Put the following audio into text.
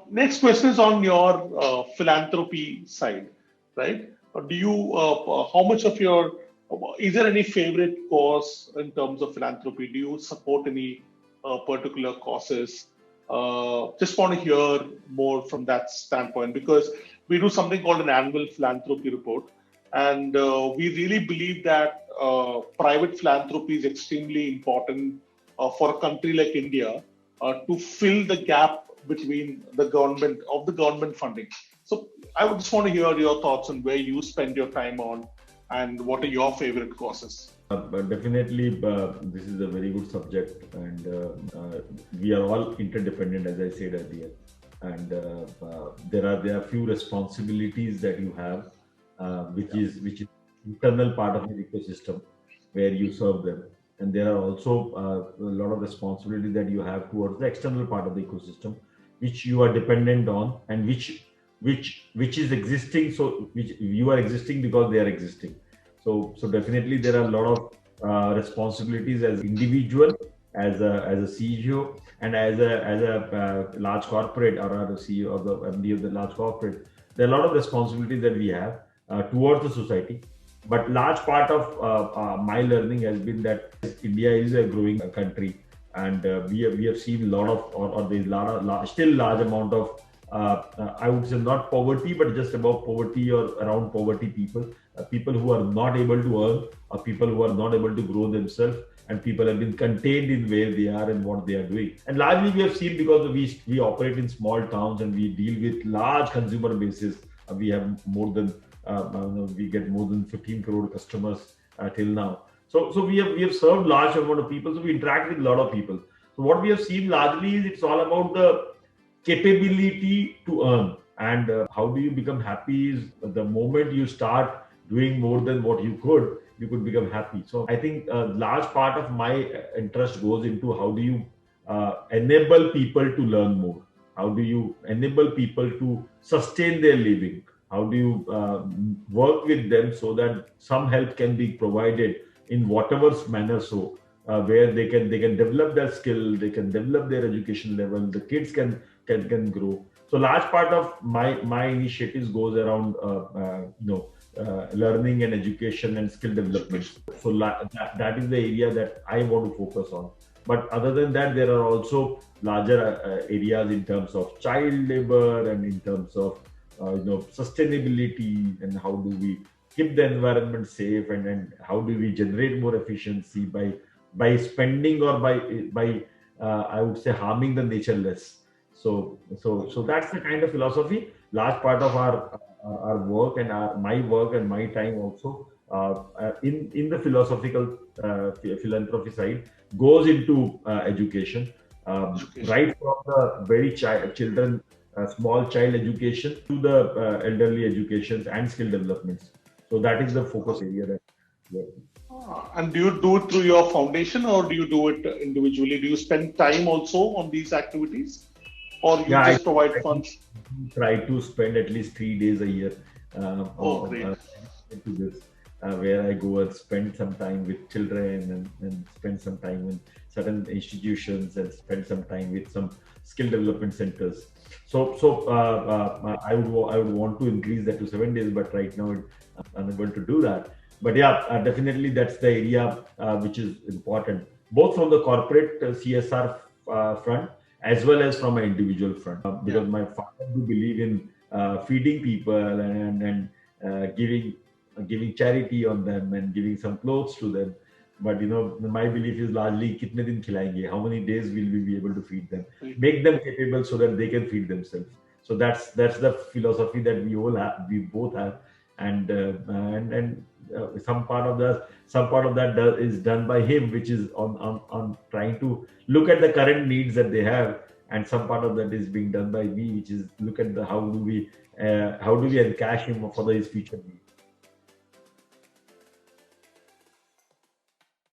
Next question is on your philanthropy side, right? Do you, how much of your, is there any favorite cause in terms of philanthropy? Do you support any particular causes? Just want to hear more from that standpoint because we do something called an annual philanthropy report. And we really believe that private philanthropy is extremely important for a country like India to fill the gap between the government funding. So I would just want to hear your thoughts on where you spend your time on and what are your favorite causes. But definitely, this is a very good subject, and we are all interdependent, as I said earlier. And there are few responsibilities that you have, which is internal part of the ecosystem where you serve them, and there are also a lot of responsibility that you have towards the external part of the ecosystem, which you are dependent on, and which is existing. So which you are existing because they are existing. So definitely there are a lot of responsibilities as individual, as a CEO, and as a large corporate or a CEO or the MD of the large corporate. There are a lot of responsibilities that we have towards the society. But large part of my learning has been that India is a growing country, and we have seen a lot of or there's still large amount of I would say not poverty, but just above poverty or around poverty people who are not able to earn, or people who are not able to grow themselves, and people have been contained in where they are and what they are doing. And largely we have seen because we operate in small towns and we deal with large consumer bases. We have more than we get more than 15 crore customers till now. So we have served large amount of people. So we interact with a lot of people. So what we have seen largely is it's all about the capability to earn, and how do you become happy is the moment you start doing more than what you could become happy. So I think a large part of my interest goes into how do you enable people to learn more, how do you enable people to sustain their living, how do you work with them so that some help can be provided in whatever manner, so where they can develop their skill, they can develop their education level, the kids can grow. So large part of my initiatives goes around learning and education and skill development. So that is the area that I want to focus on. But other than that, there are also larger areas in terms of child labor and in terms of sustainability, and how do we keep the environment safe, and then how do we generate more efficiency by spending, or by I would say harming the nature less. So that's the kind of philosophy. Large part of our work and my work and my time also in the philosophical philanthropy side goes into education, Education. right from the very children, small child education to the elderly educations and skill developments. So that is the focus area that we are. And do you do it through your foundation or do you do it individually? Do you spend time also on these activities or you Yeah, just I provide funds? try to spend at least 3 days a year Oh, great. into this, where I go and spend some time with children, and spend some time in certain institutions, and spend some time with some skill development centers. I would want to increase that to 7 days, but right now I'm unable to do that. But yeah, definitely that's the area which is important, both from the corporate CSR front as well as from an individual front. Yeah. Because my father do believe in feeding people, and giving charity on them and giving some clothes to them. But my belief is largely kitne din khilayenge, how many days will we be able to feed them, Great. make them capable so that they can feed themselves. So that's the philosophy that we both have. And some part of that is done by him, which is on trying to look at the current needs that they have, and some part of that is being done by me, which is look at the how do we encash him for his future needs.